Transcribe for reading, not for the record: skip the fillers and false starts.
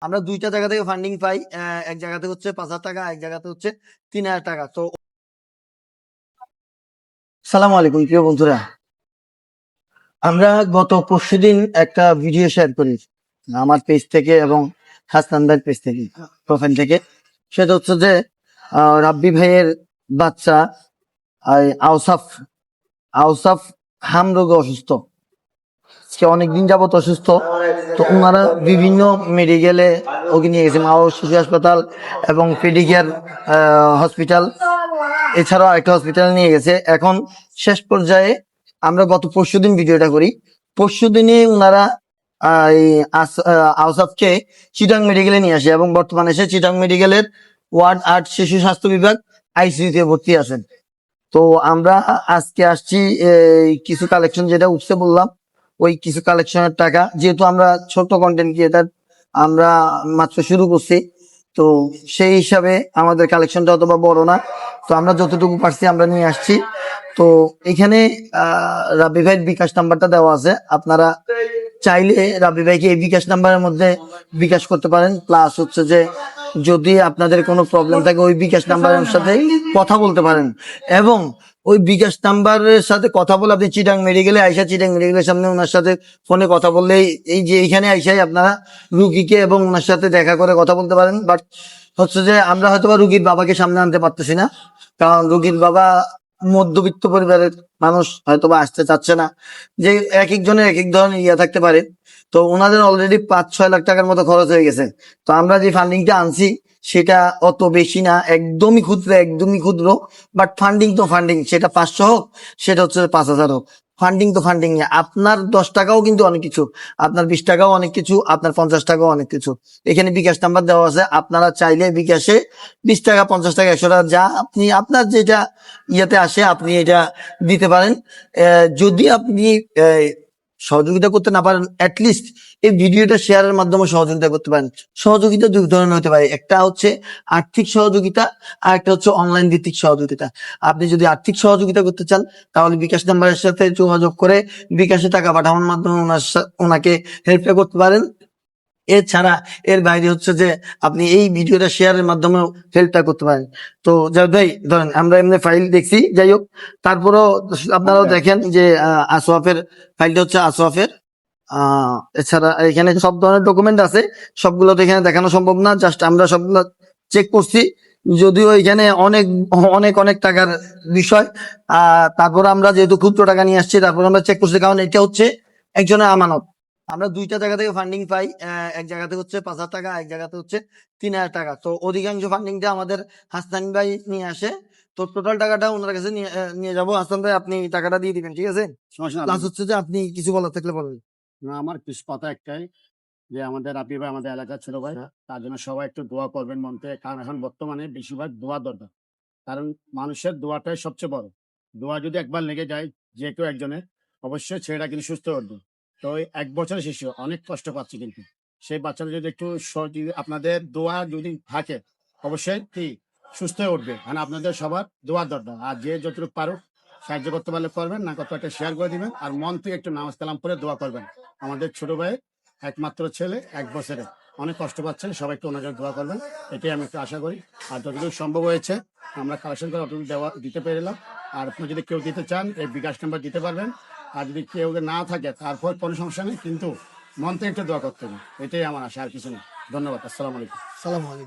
আমরা ২ টা জায়গা থেকে ফান্ডিং পাই। এক জায়গাতে হচ্ছে ৫,০০০ টাকা, এক জায়গাতে হচ্ছে ৩,০০০ টাকা। তো সালামু আলাইকুম প্রিয় বন্ধুরা। আমরা গত পরশুদিন একটা ভিডিও শেয়ার করি আমার পেজ থেকে এবং হাসান ভাইয়ের পেজ থেকে, প্রোফাইল থেকে। সেটা হচ্ছে যে রাব্বি ভাইয়ের বাচ্চা আওসাফ আওসাফ হাম রোগে অসুস্থ। সে অনেকদিন যাবত অসুস্থ। তো ওনারা বিভিন্ন মেডিকেলে ওকে নিয়ে গেছে, মা ও শিশু হাসপাতাল এবং পেডিকেয়ার হসপিটাল, এছাড়াও একটা হসপিটাল নিয়ে গেছে। এখন শেষ পর্যায়ে আমরা গত পরশুদিন ভিডিওটা করি। পরশুদিনে ওনারা আওসাফকে চিটাং মেডিকেলে নিয়ে আসে এবং বর্তমানে সে চিটাং মেডিকেলের ওয়ার্ড ৮ শিশু স্বাস্থ্য বিভাগ আইসিইউতে ভর্তি আছেন। তো আমরা আজকে আসছি কিছু কালেকশন, যেটা উপসে বললাম ওই কিছু কালেকশনের টাকা, যেহেতু আমরা ছোট কন্টেন্ট ক্রিয়েটার, আমরা মাত্র শুরু করছি, তো সেই হিসাবে আমাদের কালেকশনটা অতবা বড় না। তো আমরা যতটুকু পারছি আমরা নিয়ে আসছি। তো এখানে রাব্বি ভাইয়ের বিকাশ নাম্বারটা দেওয়া আছে, আপনারা চাইলে রাব্বি ভাইকে এই বিকাশ নাম্বারের মধ্যে বিকাশ করতে পারেন। প্লাস হচ্ছে যে যদি আপনাদের কোনো প্রবলেম থাকে ওই বিকাশ নাম্বারের সাথে কথা বলতে পারেন, এবং ওই বিকাশ নাম্বারের সাথে কথা বলে আপনি চিটাং মেডিকেলে আইসা, চিটাং মেডিকেলের সামনে ওনার সাথে ফোনে কথা বললেই, এই যে এইখানে আইসাই আপনারা রুগীকে এবং ওনার সাথে দেখা করে কথা বলতে পারেন। বাট হচ্ছে যে আমরা হয়তো রুগীর বাবাকে সামনে আনতে পারতেছি না, কারণ রুগীর বাবা মধ্যবিত্ত পরিবারের মানুষ, হয়তোবা আসতে চাচ্ছে না, যে এক একজনের এক এক ধরনের ইয়া থাকতে পারে। তো ওনাদের অলরেডি ৫-৬ লাখ টাকার মতো খরচ হয়ে গেছে। তো আমরা যে ফান্ডিংটা আনছি সেটা অত বেশি না, একদমই ক্ষুদ্র, একদমই ক্ষুদ্র। বাট ফান্ডিং তো ফান্ডিং, সেটা ৫০০ হোক, সেটা হচ্ছে ৫,০০০ হোক, ফান্ডিং তো ফান্ডিং। আপনার ১০ টাকাও কিন্তু অনেক কিছু, আপনার ২০ টাকাও অনেক কিছু, আপনার ৫০ টাকাও অনেক কিছু। এখানে বিকাশ নাম্বার দেওয়া আছে, আপনারা চাইলে বিকাশে ২০ টাকা, ৫০ টাকা, ১০০ টাকা, যা আপনি আপনার যেটা ইয়েতে আসে আপনি এটা দিতে পারেন। যদি আপনি সহযোগিতা করতে না পারেন, অ্যাটলিস্ট এই ভিডিওটা শেয়ারের মাধ্যমে সহযোগিতা করতে পারেন। সহযোগিতা দুই ধরনের হতে পারে, একটা হচ্ছে আর্থিক সহযোগিতা, আর একটা হচ্ছে অনলাইন ভিত্তিক সহযোগিতা। আপনি যদি আর্থিক সহযোগিতা করতে চান তাহলে বিকাশ নাম্বারের সাথে যোগাযোগ করে বিকাশে টাকা পাঠানোর মাধ্যমে ওনাকে হেল্পটা করতে পারেন। এছাড়া এর বাইরে হচ্ছে যে আপনি এই ভিডিওটা শেয়ারের মাধ্যমে হেল্পটা করতে পারেন। তো যাই ভাই, ধরেন আমরা এমনি ফাইল দেখছি, যাই হোক, তারপরেও আপনারাও দেখেন যে আসওয়াফের ফাইলটা হচ্ছে আসওয়াফের। এছাড়া এখানে সব ধরনের ডকুমেন্ট আছে, সবগুলো তো এখানে দেখানো সম্ভব না, জাস্ট আমরা সবগুলো চেক করছি। যদিও এখানে অনেক অনেক অনেক টাকার বিষয়, তারপর আমরা যেহেতু ক্ষুদ্র টাকা নিয়ে আসছি, তারপর আমরা চেক করছি, কারণ এটা হচ্ছে একজনের আমানত। আমরা ২ টা জায়গা থেকে ফান্ডিং পাই, এক জায়গাতে হচ্ছে ৫,০০০ টাকা, এক জায়গাতে হচ্ছে ৩,০০০ টাকা। তো অধিকাংশ ফান্ডিংটা আমাদের হাসান ভাই নিয়ে আসে। তো টোটাল টাকাটা ওনার কাছে নিয়ে যাবো। হাসান ভাই, আপনি টাকাটা দিয়ে দিবেন, ঠিক আছে? সমস্যা প্লাস নাই। হচ্ছে যে আপনি কিছু বলার থাকলে বলেন। না, আমার কিছু কথা একটাই, যে আমাদের রাব্বি ভাই আমাদের এলাকার ছোট ভাই, তার জন্য সবাই একটু দোয়া করবেন মন থেকে, কারণ এখন বর্তমানে বেশিরভাগ দোয়া দরকার। কারণ মানুষের দোয়াটাই সবচেয়ে বড়। দোয়া যদি একবার লেগে যায় যে কেউ একজনের, অবশ্যই ছেলেটা কিন্তু সুস্থ উঠবে। তো ওই ১ বছরের শিশু অনেক কষ্ট পাচ্ছে, কিন্তু সেই বাচ্চাটা যদি একটু যদি আপনাদের দোয়া যদি থাকে, অবশ্যই কি সুস্থ হয়ে উঠবে। মানে আপনাদের সবার দোয়া দরকার। আর যে যতটুকু পারুক সাহায্য করতে পারলে করবেন, না করতে একটা শেয়ার করে দিবেন, আর মন থেকে একটু নামাজ কালাম করে দোয়া করবেন। আমাদের ছোট ভাই একমাত্র ছেলে, ১ বছরে অনেক কষ্ট পাচ্ছেন, সবাই একটু ওনার জন্য দোয়া করবেন, এটাই আমি একটু আশা করি। আর যতটুকু সম্ভব হয়েছে আমরা কালেকশন করে অতটুকু দিতে পেরেলাম। আর আপনি যদি কেউ দিতে চান এই বিকাশ নাম্বার দিতে পারবেন। আর যদি কেউ না থাকে তারপর কোনো সমস্যা নেই, কিন্তু মন থেকে একটু দোয়া করতে হবে, এটাই আমার আশা, আর কিছু নেই। ধন্যবাদ। আসসালামু আলাইকুম। সালাম আলাইকুম।